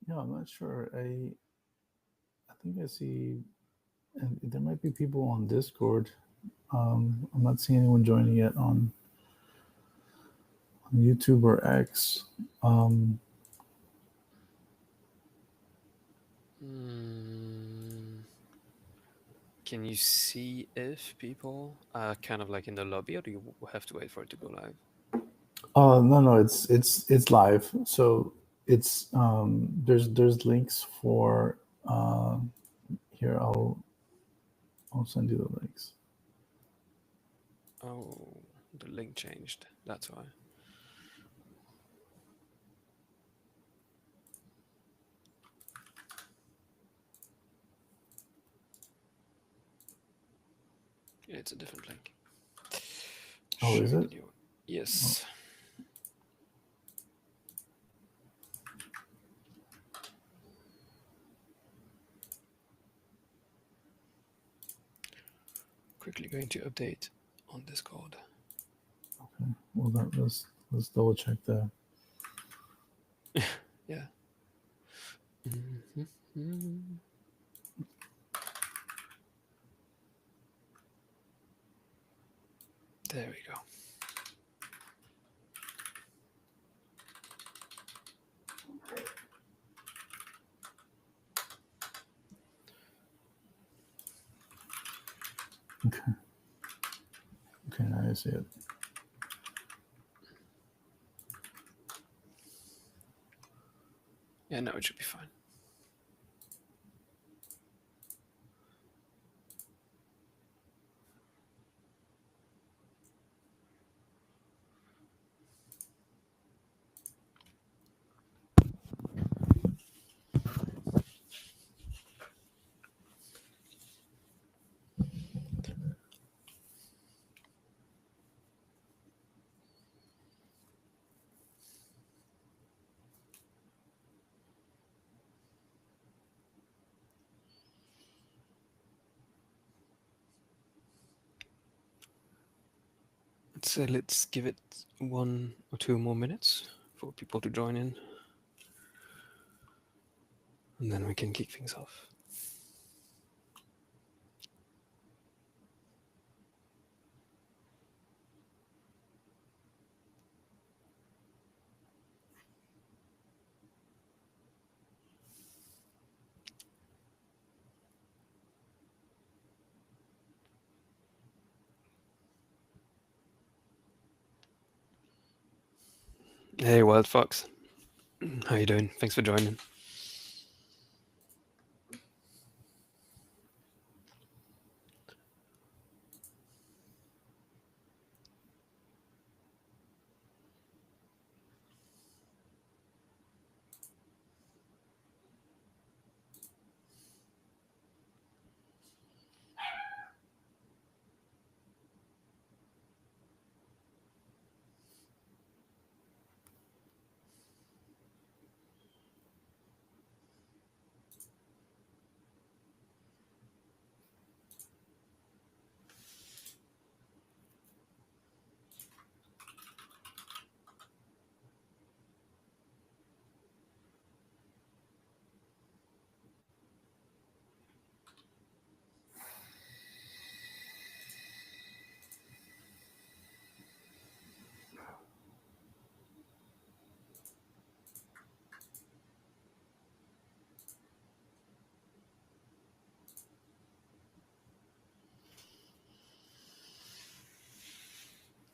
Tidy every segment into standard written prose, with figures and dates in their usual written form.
Yeah, I'm not sure. I think I see, and there might be people on Discord. I'm not seeing anyone joining yet on YouTube or X. Um, Can you see if people are kind of like in the lobby, or do you have to wait for it to go live? no, it's live. So it's there's links for here. I'll send you the links. Oh, the link changed. That's why. It's a different link. Oh, is Sharing it? the new one. Yes. Quickly going to update on Discord. Okay. Well, let's double check that. Yeah. Mhm. There we go. Okay. Okay, now I see it. Yeah, no, it should be fine. So let's give it 1 or 2 more minutes for people to join in, and then we can kick things off. Hey, Wild Fox. How you doing? Thanks for joining.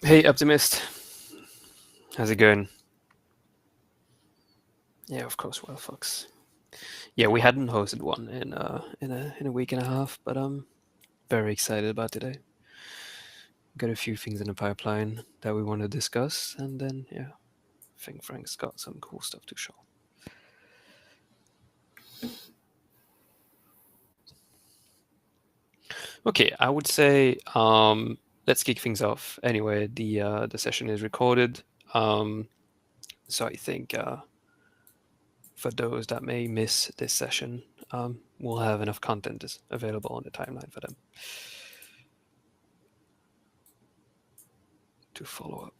Hey, Optimist. How's it going? Yeah, of course. Well, Fox. Yeah, we hadn't hosted one in a week and a half, but I'm very excited about today. Got a few things in the pipeline that we want to discuss, and then yeah, I think Frank's got some cool stuff to show. Okay, I would say let's kick things off. Anyway, the session is recorded, um, so I think for those that may miss this session, we'll have enough content is available on the timeline for them to follow up.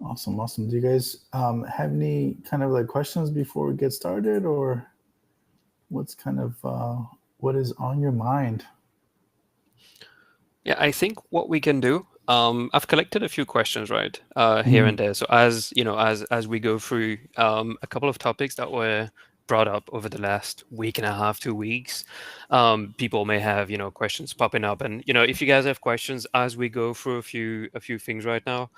Awesome, awesome. Do you guys have any kind of like questions before we get started, or what's kind of what is on your mind? Yeah, I think what we can do. I've collected a few questions, right, here Mhm. and there. So as you know, as we go through a couple of topics that were brought up over the last week and a half, 2 weeks, people may have questions popping up, and if you guys have questions as we go through a few things right now,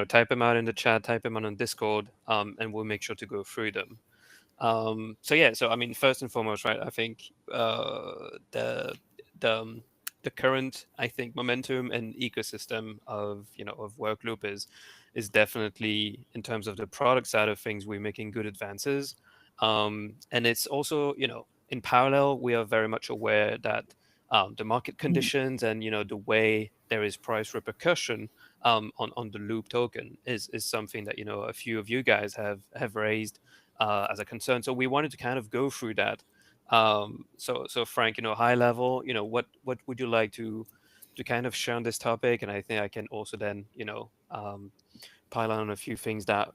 type them out in the chat, type them out on Discord, and we'll make sure to go through them. So yeah, so I mean, first and foremost, right? I think the the current, I think, momentum and ecosystem of of Workloop is definitely, in terms of the product side of things, we're making good advances, and it's also in parallel we are very much aware that the market conditions and the way there is price repercussion on the Loop token is something that a few of you guys have raised as a concern. So we wanted to kind of go through that. So Frank, high level, what would you like to kind of share on this topic? And I think I can also then, pile on a few things that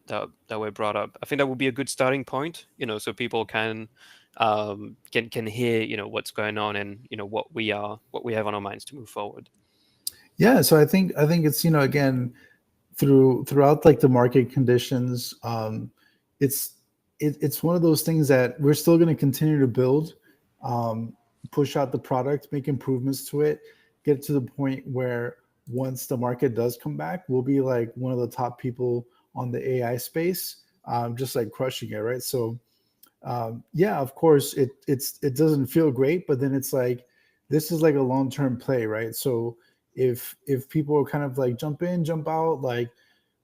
were brought up. I think that would be a good starting point, so people can hear, what's going on and what we have on our minds to move forward. Yeah, so I think it's again throughout like the market conditions, it's it's one of those things that we're still going to continue to build, um, push out the product, make improvements to it, get to the point where once the market does come back, we'll be like one of the top people on the AI space, just like crushing it, right? So yeah, of course, it doesn't feel great, but then it's like this is like a long term play, right? So if people are kind of like jump in, jump out, like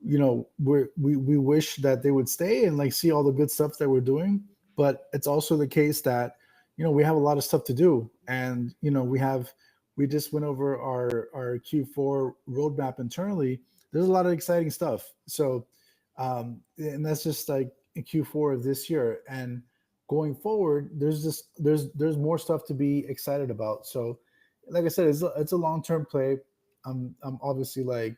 we wish that they would stay and like see all the good stuff that we're doing, but it's also the case that we have a lot of stuff to do, and we just went over our Q4 roadmap internally. There's a lot of exciting stuff. So and that's just like in Q4 of this year. And going forward, there's more stuff to be excited about. So, like I said, it's a long term play. I'm obviously like,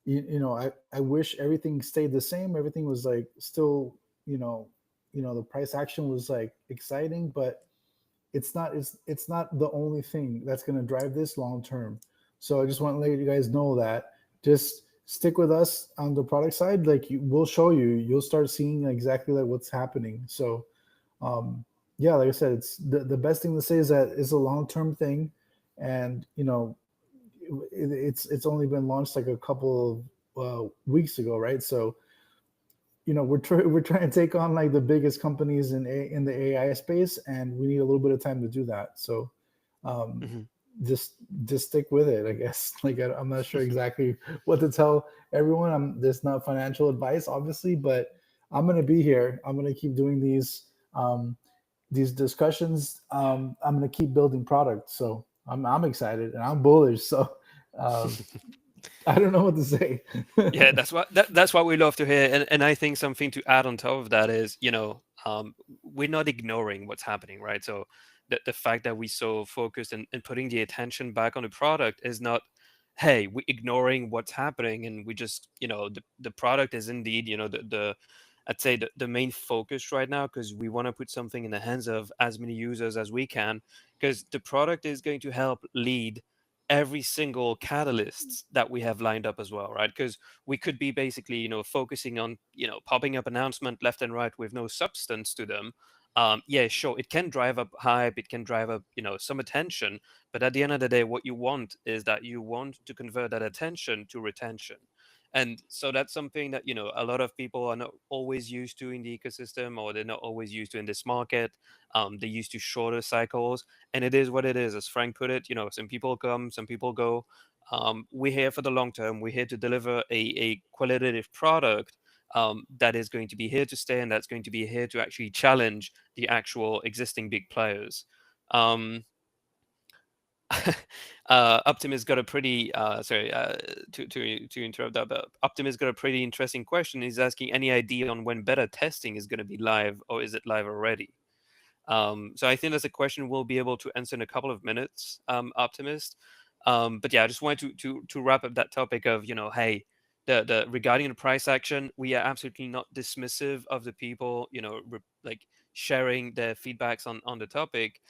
I wish everything stayed the same. Everything was like still, the price action was like exciting, but it's not the only thing that's going to drive this long term. So I just want to let you guys know that just stick with us on the product side. Like we'll show you, you'll start seeing exactly like what's happening. So yeah, like I said, it's the best thing to say is that it's a long term thing, and it's only been launched like a couple of weeks ago, right? So we're trying to take on like the biggest companies in the AI space, and we need a little bit of time to do that. So um, Hmm. just just stick with it, I guess. Like I'm not sure exactly what to tell everyone. There's not financial advice, obviously, but I'm gonna be here. I'm gonna keep doing these discussions. I'm gonna keep building products. So I'm excited and I'm bullish. So uh, I don't know what to say. Yeah, that's what we love to hear, and I think something to add on top of that is, we're not ignoring what's happening, right? So the fact that we so focused and putting the attention back on the product is not, hey, we're ignoring what's happening, and we just, the product is indeed, the I'd say the main focus right now, because we want to put something in the hands of as many users as we can, because the product is going to help lead every single catalyst that we have lined up as well, right? Because we could be basically, focusing on, popping up announcement left and right with no substance to them. Yeah, sure, it can drive up hype, it can drive up, some attention, but at the end of the day, what you want is that you want to convert that attention to retention. And so that's something that, a lot of people are not always used to in the ecosystem, or they're not always used to in this market. They're used to shorter cycles, and it is what it is. As Frank put it, some people come, some people go. We're here for the long term. We're here to deliver a qualitative product that is going to be here to stay, and that's going to be here to actually challenge the actual existing big players. Um, Optimus got a pretty sorry to interrupt that, but Optimus got a pretty interesting question. He's asking any idea on when beta testing is going to be live, or is it live already? So I think that's a question we'll be able to answer in a couple of minutes, Optimist. But yeah, I just wanted to wrap up that topic of, hey, the regarding the price action, we are absolutely not dismissive of the people, like sharing their feedbacks on the topic.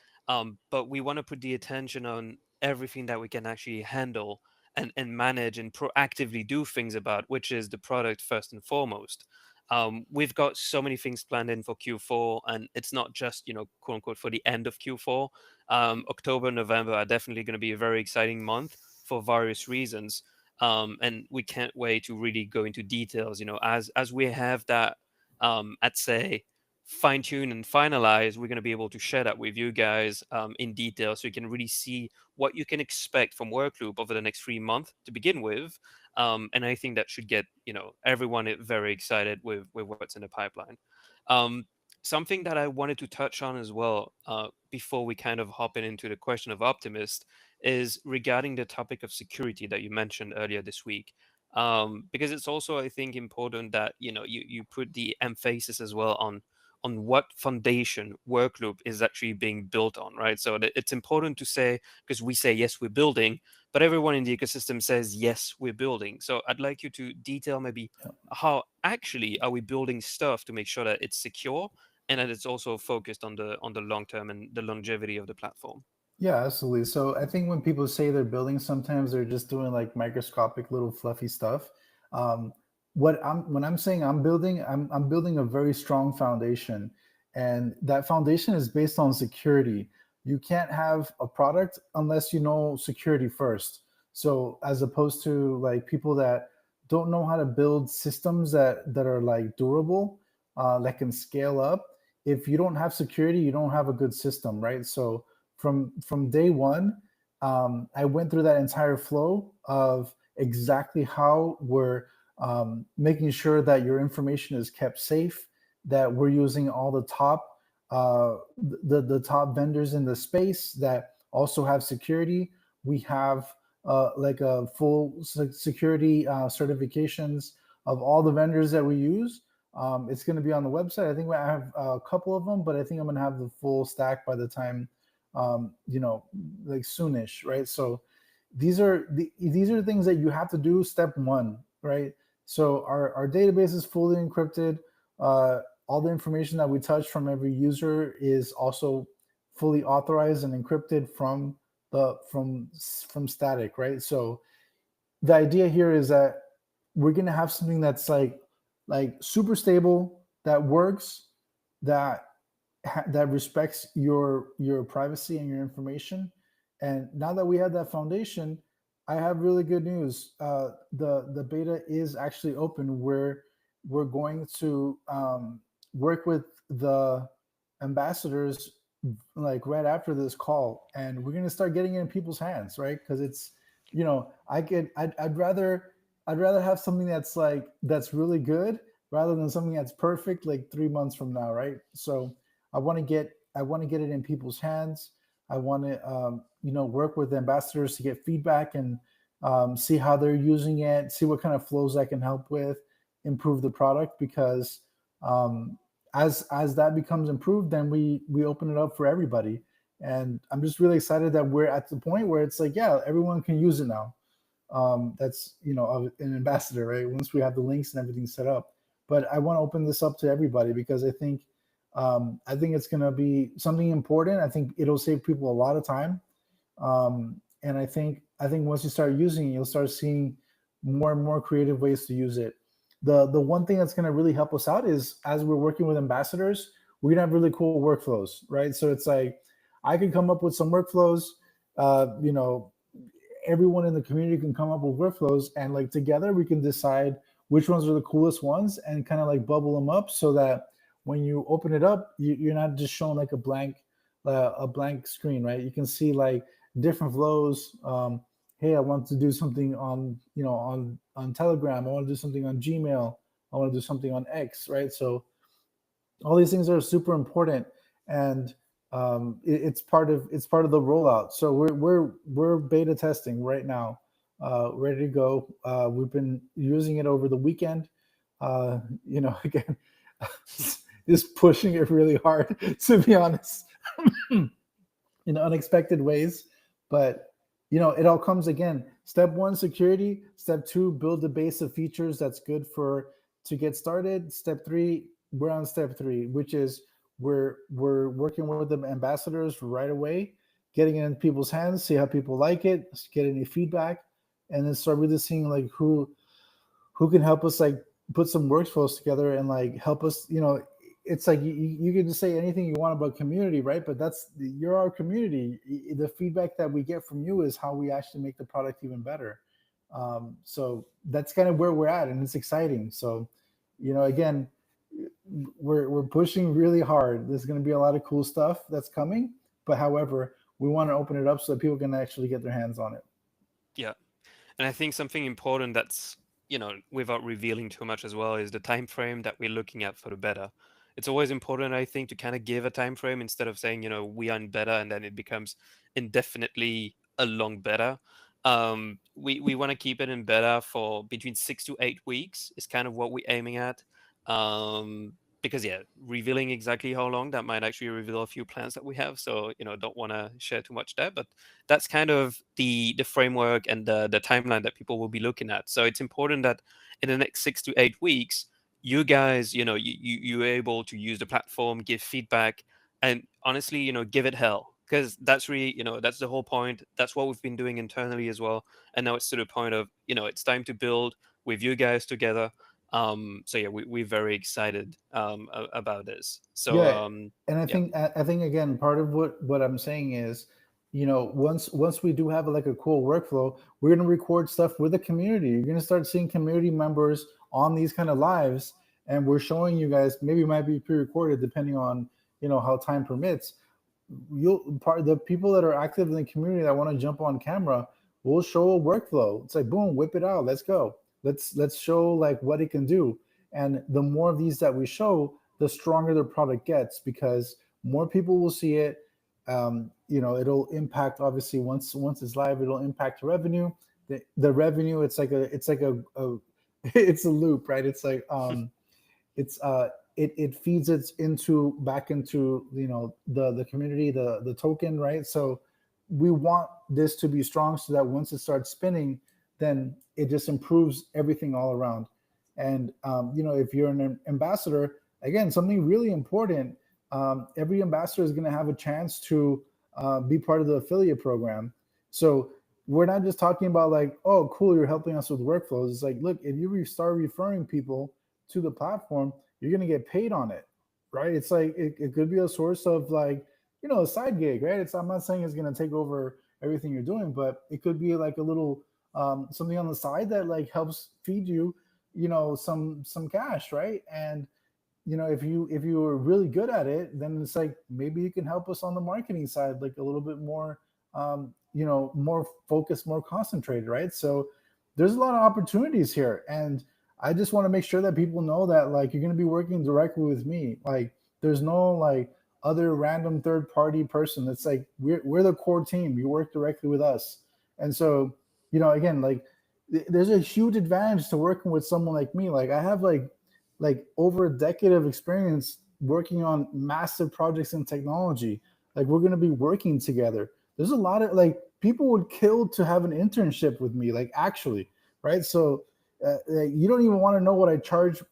But we want to put the attention on everything that we can actually handle and manage and proactively do things about, which is the product first and foremost. We've got so many things planned in for Q4, and it's not just, quote unquote, for the end of Q4. October, November are definitely going to be a very exciting month for various reasons. And we can't wait to really go into details, as we have that, at say, fine tune and finalize, we're going to be able to share that with you guys in detail, so you can really see what you can expect from Workloop over the next 3 months to begin with. And I think that should get everyone very excited with what's in the pipeline. Um, Something that I wanted to touch on as well, before we kind of hop into the question of Optimist, is regarding the topic of security that you mentioned earlier this week. Because it's also, I think, important that you put the emphasis as well on what foundation Workloop is actually being built on, right? So it's important to say, because we say yes, we're building, but everyone in the ecosystem says yes, we're building. So I'd like you to detail maybe how actually are we building stuff to make sure that it's secure and that it's also focused on the long term and the longevity of the platform. Yeah, absolutely. So I think when people say they're building, sometimes they're just doing like microscopic little fluffy stuff. Um, when I'm saying I'm building a very strong foundation, and that foundation is based on security. You can't have a product unless you know security first. So as opposed to like people that don't know how to build systems that are like durable, that can scale up. If you don't have security, you don't have a good system, right? So from day one, I went through that entire flow of exactly how we're making sure that your information is kept safe, that we're using all the top the top vendors in the space that also have security. We have like a full security certifications of all the vendors that we use. It's going to be on the website. I think I have a couple of them, but I think I'm going to have the full stack by the time like soonish, right? So these are things that you have to do. Step one, right? So our database is fully encrypted. All the information that we touch from every user is also fully authorized and encrypted from static, right? So the idea here is that we're going to have something that's like super stable, that works, that that respects your privacy and your information. And now that we have that foundation, I have really good news. The beta is actually open. We're going to work with the ambassadors like right after this call, and we're going to start getting it in people's hands, right? Because it's I'd rather have something that's really good rather than something that's perfect like 3 months from now, right? So I want to get it in people's hands. I want to work with ambassadors to get feedback and see how they're using it, see what kind of flows I can help with, improve the product. Because as that becomes improved, then we open it up for everybody. And I'm just really excited that we're at the point where it's like, yeah, everyone can use it now. That's an ambassador, right? Once we have the links and everything set up. But I want to open this up to everybody because I think it's going to be something important. I think it'll save people a lot of time. And I think once you start using it, you'll start seeing more and more creative ways to use it. The one thing that's going to really help us out is as we're working with ambassadors, we're gonna have really cool workflows, right? So it's like I can come up with some workflows, everyone in the community can come up with workflows, and like together we can decide which ones are the coolest ones and kind of like bubble them up so that when you open it up, you're not just shown like a blank screen, right? You can see like different flows. Hey, I want to do something on, on Telegram. I want to do something on Gmail. I want to do something on X, right? So all these things are super important, and it's part of the rollout. So we're beta testing right now, ready to go. We've been using it over the weekend. Again, just pushing it really hard, to be honest, in unexpected ways. But it all comes again. Step one, security. Step two, build a base of features that's good for to get started. Step three, we're on step three, which is we're working with the ambassadors right away, getting it in people's hands, see how people like it, get any feedback, and then start really seeing like who can help us like put some workflows together and like help us. It's like you can just say anything you want about community, right? But you're our community. The feedback that we get from you is how we actually make the product even better. So that's kind of where we're at, and it's exciting. So again, we're pushing really hard. There's going to be a lot of cool stuff that's coming, but however, we want to open it up so that people can actually get their hands on it. Yeah. And I think something important that's, without revealing too much as well, is the time frame that we're looking at for the beta. It's always important, I think, to kind of give a time frame instead of saying, we are in beta and then it becomes indefinitely a long beta. We want to keep it in beta for between 6 to 8 weeks is kind of what we're aiming at. Because revealing exactly how long, that might actually reveal a few plans that we have. So, don't want to share too much there, but that's kind of the framework and the timeline that people will be looking at. So it's important that in the next 6 to 8 weeks, you guys, you're able to use the platform, give feedback, and honestly, give it hell. Because that's really, that's the whole point. That's what we've been doing internally as well. And now it's to the point of, it's time to build with you guys together. So yeah, we're very excited about this. So Yeah, and I yeah. think I think again, part of what I'm saying is, once we do have like a cool workflow, we're gonna record stuff with the community. You're gonna start seeing community members on these kind of lives, and we're showing you guys. Maybe it might be pre-recorded depending on how time permits. The people that are active in the community that want to jump on camera will show a workflow. It's like boom, whip it out, let's go. Let's show like what it can do. And the more of these that we show, the stronger the product gets, because more people will see it. It'll impact, obviously, once it's live, it'll impact revenue. The revenue, it's like a it's a loop, right? It's like it's it feeds it back into the community, the token, right? So we want this to be strong so that once it starts spinning, then it just improves everything all around. And if you're an ambassador, again, something really important, every ambassador is going to have a chance to be part of the affiliate program. So we're not just talking about like, oh, cool, you're helping us with workflows. It's like, look, if you start referring people to the platform, you're going to get paid on it, right? It's like it could be a source of like, a side gig, right? I'm not saying it's going to take over everything you're doing, but it could be like a little something on the side that like helps feed you, some cash, right? And if you are really good at it, then it's like maybe you can help us on the marketing side, like a little bit more, more focused, more concentrated, right? So there's a lot of opportunities here, and I just want to make sure that people know that like you're going to be working directly with me. Like there's no like other random third party person. That's like we're the core team. You work directly with us, and so again, like there's a huge advantage to working with someone like me. Like I have like over a decade of experience working on massive projects in technology. Like we're going to be working together. There's a lot of like people would kill to have an internship with me, like actually, right? So you don't even want to know what I charge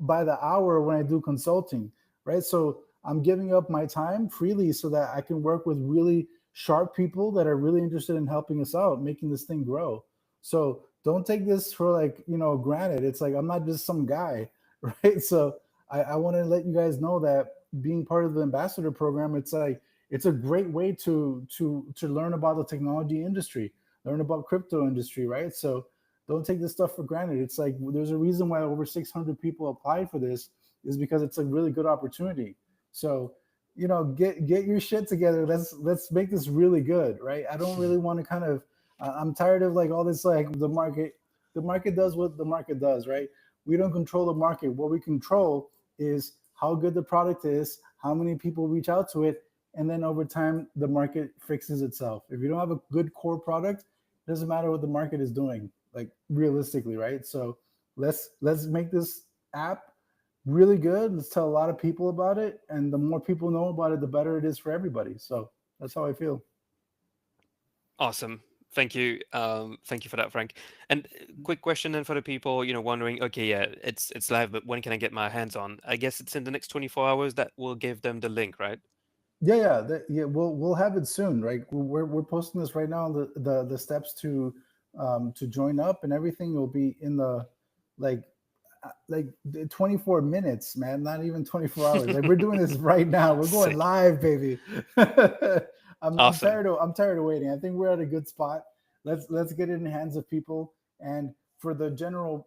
by the hour when I do consulting, right? So I'm giving up my time freely so that I can work with really sharp people that are really interested in helping us out, making this thing grow. So don't take this for like, granted. It's like I'm not just some guy, right? So I want to let you guys know that being part of the ambassador program, it's like it's a great way to learn about the technology industry. learn about crypto industry, right? So don't take this stuff for granted. It's like there's a reason why over 600 people applied for this, is because it's a really good opportunity. So get your shit together. Let's make this really good, right? I don't really want to kind of I'm tired of like all this, like the market does what the market does, right? We don't control the market. What we control is how good the product is, how many people reach out to it, and then over time the market fixes itself. If you don't have a good core product, it doesn't matter what the market is doing, like realistically, right? So let's make this app really good. Let's tell a lot of people about it, and the more people know about it, the better it is for everybody. So that's how I feel. Awesome. Thank you. Thank you for that, Frank. And quick question then for the people, wondering, okay, yeah, it's live, but when can I get my hands on? I guess it's in the next 24 hours that will give them the link, right? Yeah. We'll have it soon, right? We're posting this right now. The steps to join up and everything will be in the like the 24 minutes, man. Not even 24 hours. Like we're doing this right now. We're going Sick. live, baby. I'm Awesome. tired of waiting. I think we're at a good spot. Let's get it in the hands of people. And for the general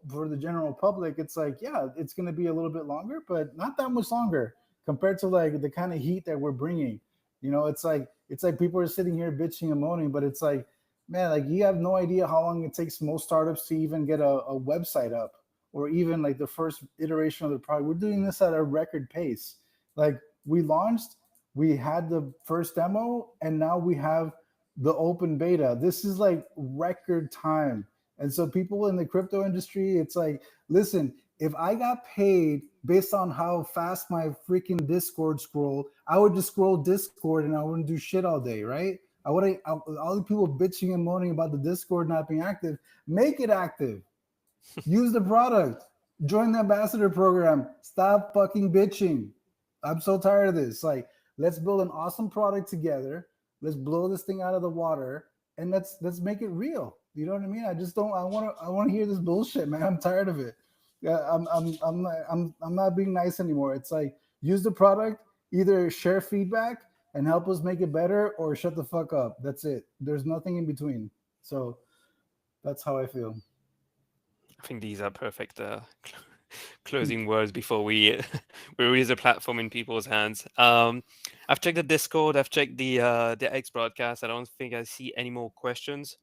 public, it's like, yeah, it's going to be a little bit longer, but not that much longer compared to like the kind of heat that we're bringing. It's like people are sitting here bitching and moaning, but it's like, man, like you have no idea how long it takes most startups to even get a website up, or even like the first iteration of the product. We're doing this at a record pace. Like we launched, we had the first demo, and now we have the open beta. This is like record time. And so people in the crypto industry, it's like, listen, if I got paid based on how fast my freaking Discord scroll, I would just scroll Discord and I wouldn't do shit all day, right? All the people bitching and moaning about the Discord not being active, make it active. Use the product. Join the ambassador program. Stop fucking bitching. I'm so tired of this. Like, let's build an awesome product together. Let's blow this thing out of the water, and let's make it real. You know what I mean? I just don't. I want to hear this bullshit, man. I'm tired of it. Yeah, I'm not being nice anymore. It's like, use the product, either share feedback and help us make it better, or shut the fuck up. That's it. There's nothing in between. So that's how I feel. I think these are perfect closing words before we we release the platform in people's hands. I've checked the Discord, I've checked the X broadcast. I don't think I see any more questions.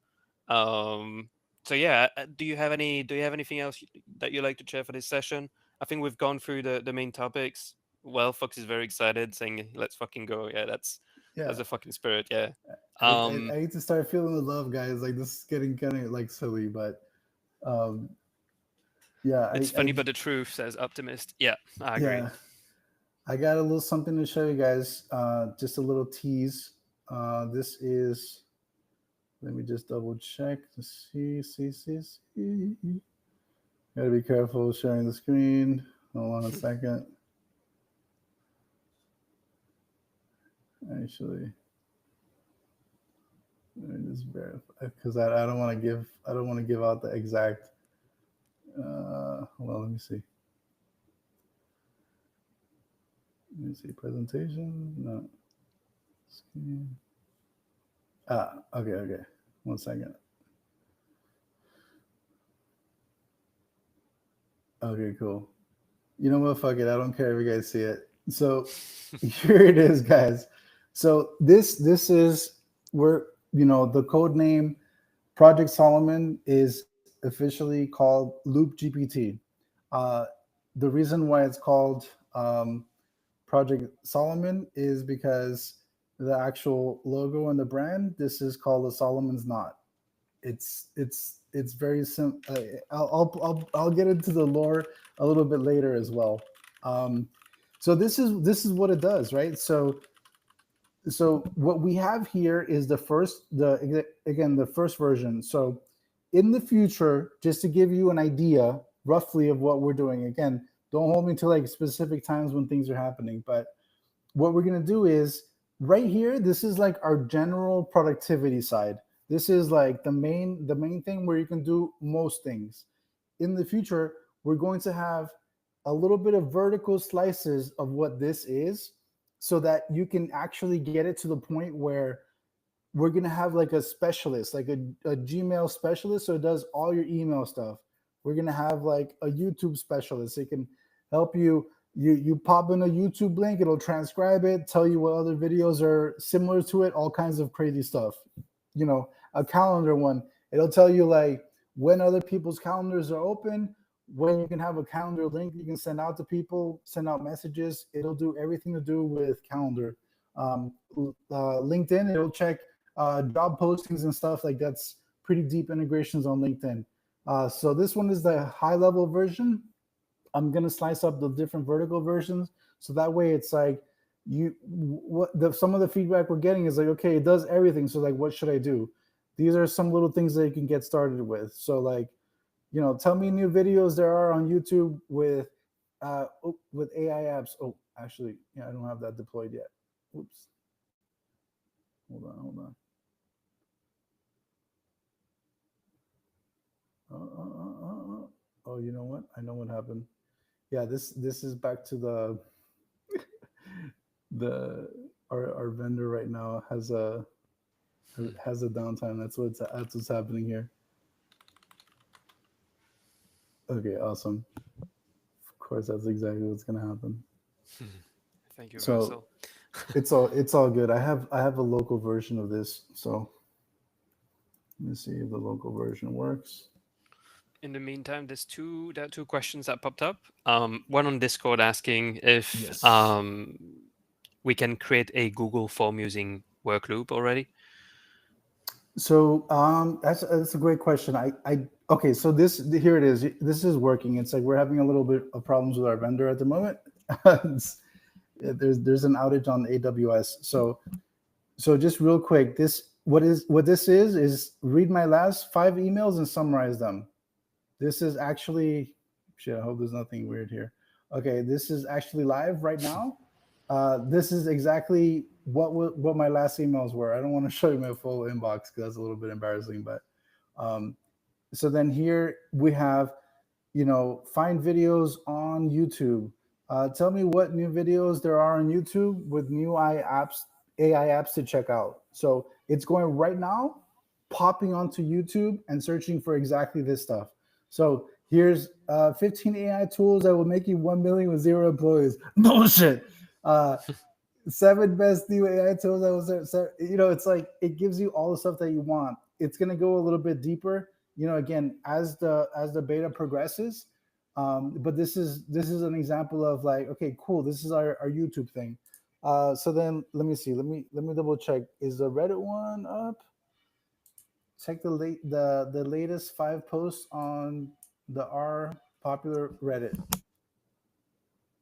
Um, so yeah, do you have anything else that you'd like to share for this session? I think we've gone through the main topics. Well, Fox is very excited, saying let's fucking go. Yeah, that's Yeah. the fucking spirit. Yeah. I, I, Um, I need to start feeling the love, guys. Like this is getting kind of like silly, but um, yeah, it's funny but the truth, says Optimist. Yeah, I agree. yeah, I got a little something to show you guys. Just a little tease. This is. Let me just double check to see. Gotta be careful sharing the screen. Hold on a second. Actually, let me just verify because I don't want to give out the exact. Hold on, let me see. Let me see presentation. No. Screen. Okay. 1 second. Okay, cool. You know what? Fuck it. I don't care if you guys see it. So here it is, guys. So this is where the code name Project Solomon is officially called Loop GPT. Uh, the reason why it's called Project Solomon is because the actual logo and the brand. This is called the Solomon's Knot. It's very simple. I'll get into the lore a little bit later as well. Um, so this is what it does, right? So what we have here is the first version. So in the future, just to give you an idea roughly of what we're doing. Again, don't hold me to like specific times when things are happening, but what we're going to do is right here, this is like our general productivity side. This is like the main thing where you can do most things. In the future, we're going to have a little bit of vertical slices of what this is, so that you can actually get it to the point where we're gonna have like a specialist, like a Gmail specialist, so it does all your email stuff. We're gonna have like a YouTube specialist. It can help you. You pop in a YouTube link, it'll transcribe it, tell you what other videos are similar to it, all kinds of crazy stuff. A calendar one, it'll tell you like when other people's calendars are open, when you can have a calendar link you can send out to people, send out messages. It'll do everything to do with calendar. LinkedIn, it'll check job postings and stuff like that's pretty deep integrations on LinkedIn. So this one is the high level version. I'm gonna slice up the different vertical versions so that way it's like some of the feedback we're getting is like, okay, it does everything. So like, what should I do? These are some little things that you can get started with. So like, tell me new videos there are on YouTube with AI apps. Oh, actually, yeah, I don't have that deployed yet. Oops. Hold on. Oh, you know what? I know what happened. Yeah, this is back to our vendor right now has a downtime. That's what's happening here. Okay, awesome. Of course, that's exactly what's gonna happen. Thank you, So Russell. it's all good. I have a local version of this. So let me see if the local version works. In the meantime, there are two questions that popped up. One on Discord asking if Yes. we can create a Google form using Workloop already. So that's a great question. I okay. So here it is. This is working. It's like we're having a little bit of problems with our vendor at the moment. There's an outage on AWS. So just real quick, what this is read my last 5 emails and summarize them. This is actually shit. I hope there's nothing weird here. Okay, this is actually live right now. This is exactly what my last emails were. I don't want to show you my full inbox because that's a little bit embarrassing. But so then here we have, find videos on YouTube. Tell me what new videos there are on YouTube with new AI apps to check out. So it's going right now, popping onto YouTube and searching for exactly this stuff. So here's 15 AI tools that will make you 1 million with 0 employees. Bullshit. 7 best new AI tools that was, it's like it gives you all the stuff that you want. It's going to go a little bit deeper, again, as the beta progresses. But this is an example of like, okay, cool. This is our YouTube thing. So then let me see. Let me double check. Is the Reddit one up? Check the latest 5 posts on the R popular Reddit.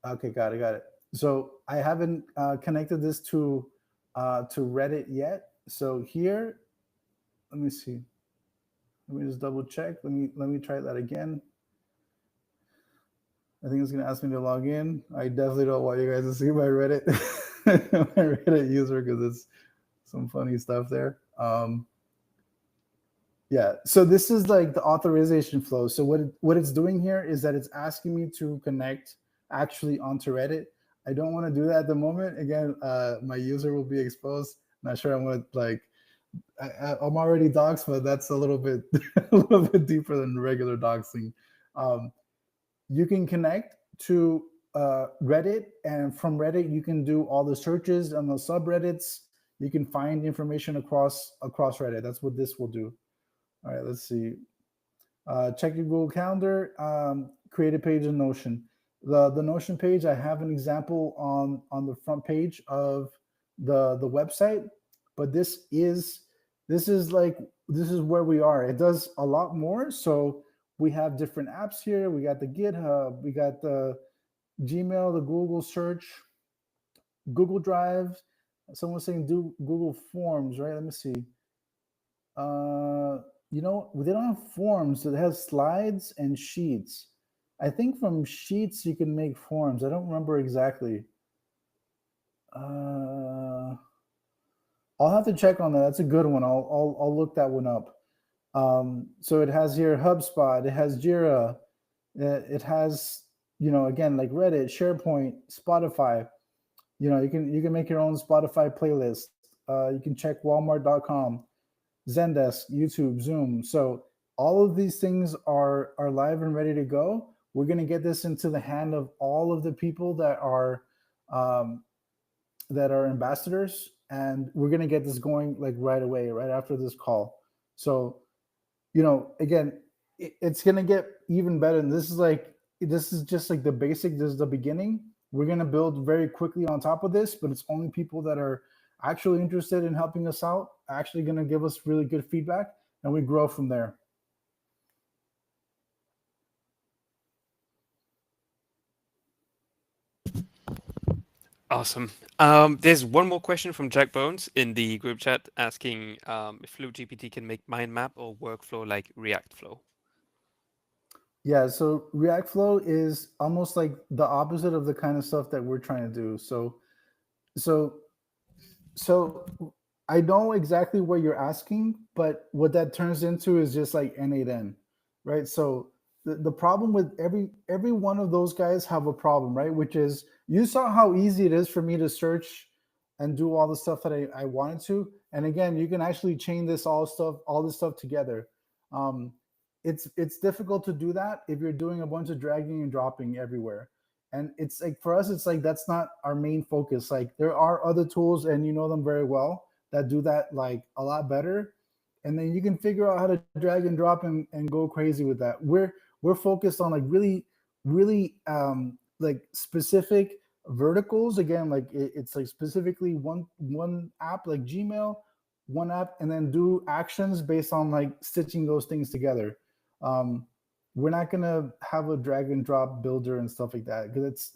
Okay, got it. So I haven't connected this to Reddit yet. So here, let me see. Let me just double check. Let me try that again. I think it's gonna ask me to log in. I definitely don't want you guys to see my Reddit my Reddit user because it's some funny stuff there. Yeah, so this is like the authorization flow. So what it's doing here is that it's asking me to connect actually onto Reddit. I don't want to do that at the moment. Again, my user will be exposed. Not sure I'm gonna like. I'm already doxxed, but that's a little bit deeper than regular doxing. You can connect to Reddit, and from Reddit you can do all the searches on the subreddits. You can find information across Reddit. That's what this will do. All right, let's see. Check your Google Calendar. Create a page in Notion. The Notion page, I have an example on the front page of the website, but this is where we are. It does a lot more. So we have different apps here. We got the GitHub. We got the Gmail, the Google search, Google Drive. Someone's saying do Google Forms, right? Let me see. They don't have forms. So it has slides and sheets. I think from sheets you can make forms. I don't remember exactly. I'll have to check on that. That's a good one. I'll look that one up. So it has here HubSpot. It has Jira. It has again like Reddit, SharePoint, Spotify. You can make your own Spotify playlist. You can check Walmart.com, Zendesk, YouTube, Zoom. So all of these things are live and ready to go. We're going to get this into the hand of all of the people um, that are ambassadors, and we're going to get this going like right away, right after this call. So again, it's going to get even better. And this is just like the basic. This is the beginning. We're going to build very quickly on top of this, but it's only people that are actually interested in helping us out, actually going to give us really good feedback, and we grow from there. Awesome. There's one more question from Jack Bones in the group chat asking if Flow GPT can make mind map or workflow like React Flow. Yeah, so React Flow is almost like the opposite of the kind of stuff that we're trying to do. So so I know exactly what you're asking, but what that turns into is just like N8N, right? So the problem with every one of those guys have a problem, right? Which is, you saw how easy it is for me to search and do all the stuff that I wanted to. And again, you can actually chain all this stuff together. Um, it's difficult to do that if you're doing a bunch of dragging and dropping everywhere. And it's like, for us, it's like that's not our main focus. Like, there are other tools, and you know them very well, that do that like a lot better. And then you can figure out how to drag and drop and go crazy with that. We're focused on like really like specific verticals. Again, like it's like specifically one app, like Gmail, one app, and then do actions based on like stitching those things together. um we're not gonna have a drag and drop builder and stuff like that, because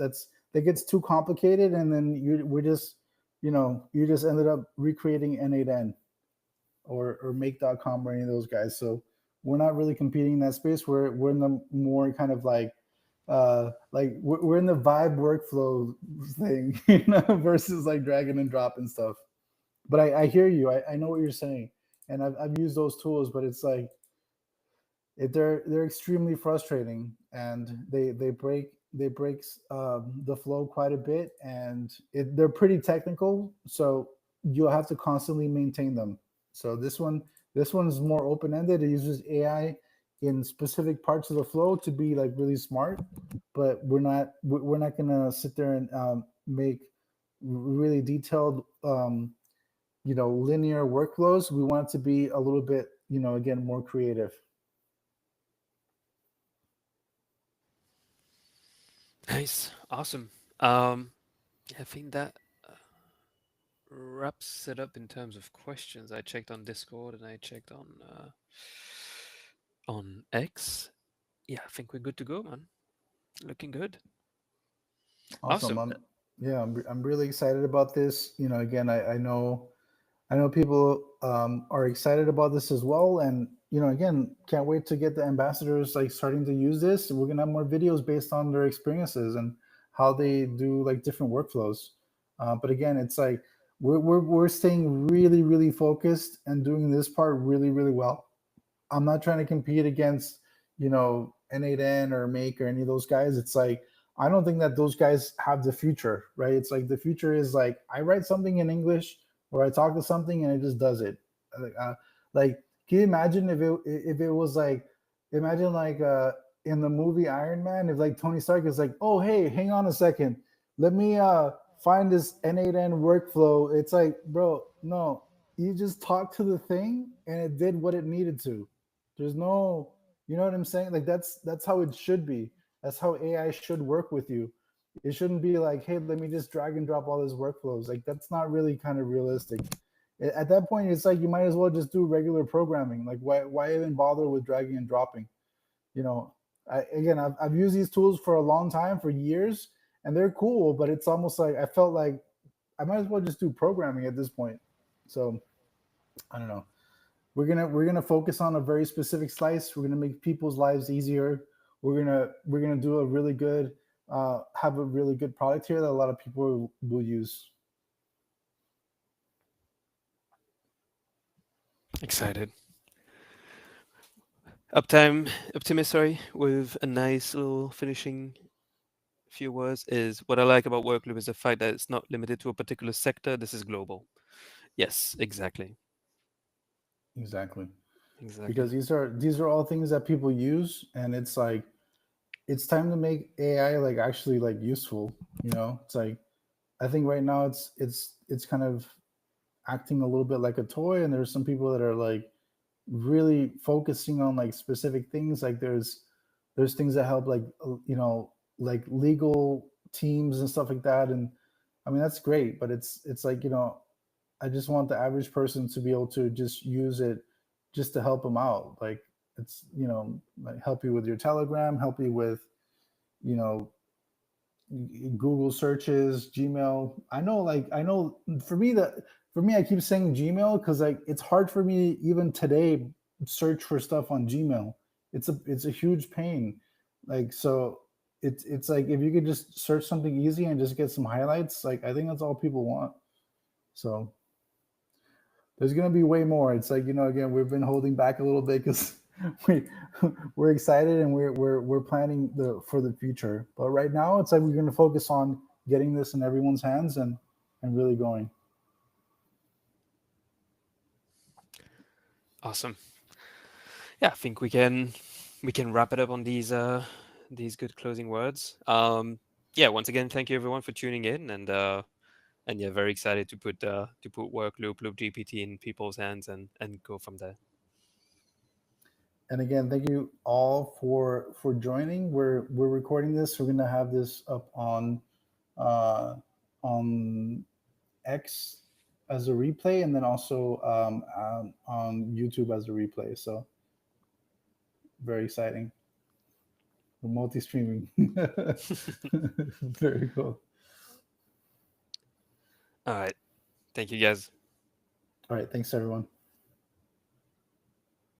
that gets too complicated, and then we're just, you just ended up recreating N8N or make.com or any of those guys. So we're not really competing in that space. We're in the more kind of like we're in the vibe workflow thing, versus like dragging and dropping stuff. But I hear you. I know what you're saying, and I've used those tools, but it's like they're extremely frustrating, and they break the flow quite a bit, and they're pretty technical, so you'll have to constantly maintain them. So this one's more open ended. It uses AI in specific parts of the flow to be like really smart, but we're not gonna sit there and make really detailed linear workflows. We want it to be a little bit, again, more creative. Nice. Awesome. I think that wraps it up in terms of questions. I checked on Discord and I checked on X. Yeah, I think we're good to go, man. Looking good. Awesome. Awesome. I'm really excited about this. Again, I know people are excited about this as well, and again, can't wait to get the ambassadors like starting to use this. We're gonna have more videos based on their experiences and how they do like different workflows. But again, it's like we're staying really really focused and doing this part really really well. I'm not trying to compete against, N8N or Make or any of those guys. It's like, I don't think that those guys have the future, right? It's like the future is like, I write something in English or I talk to something and it just does it. Like, can you imagine if it was like, imagine like in the movie Iron Man, if like Tony Stark is like, oh hey, hang on a second, let me find this N8N workflow. It's like, bro, no, you just talk to the thing and it did what it needed to. There's no, you know what I'm saying? Like that's how it should be. That's how AI should work with you. It shouldn't be like, hey, let me just drag and drop all these workflows. Like that's not really kind of realistic. At that point, it's like you might as well just do regular programming. Like why even bother with dragging and dropping? You know, I've used these tools for a long time, for years, and they're cool. But it's almost like I felt like I might as well just do programming at this point. So I don't know. We're gonna focus on a very specific slice. We're gonna make people's lives easier. We're gonna do a really good have a really good product here that a lot of people will use. Excited. Uptime optimist, sorry, with a nice little finishing few words is what I like about Workloop is the fact that it's not limited to a particular sector. This is global. Yes, exactly. Exactly. Exactly. Because these are all things that people use, and it's like it's time to make AI like actually like useful. It's like I think right now it's kind of acting a little bit like a toy, and there's some people that are like really focusing on like specific things. Like there's things that help like like legal teams and stuff like that. And I mean that's great, but it's like I just want the average person to be able to just use it just to help them out. Like it's like help you with your Telegram, help you with you know Google searches, Gmail. I know for me I keep saying Gmail because like it's hard for me even today search for stuff on Gmail. It's a huge pain. Like so it's like if you could just search something easy and just get some highlights, like I think that's all people want. So there's gonna be way more. It's like again, we've been holding back a little bit because we we're excited and we're planning for the future. But right now, it's like we're gonna focus on getting this in everyone's hands and really going. Awesome. Yeah, I think we can wrap it up on these good closing words. Yeah, once again, thank you everyone for tuning in, and yeah, very excited to put Workloop, Loop GPT in people's hands and go from there. And again, thank you all for joining. We're recording this. We're gonna have this up uh, on X as a replay, and then also on YouTube as a replay. So very exciting. We're multi-streaming. Very cool. All right, thank you guys. All right. Thanks, everyone.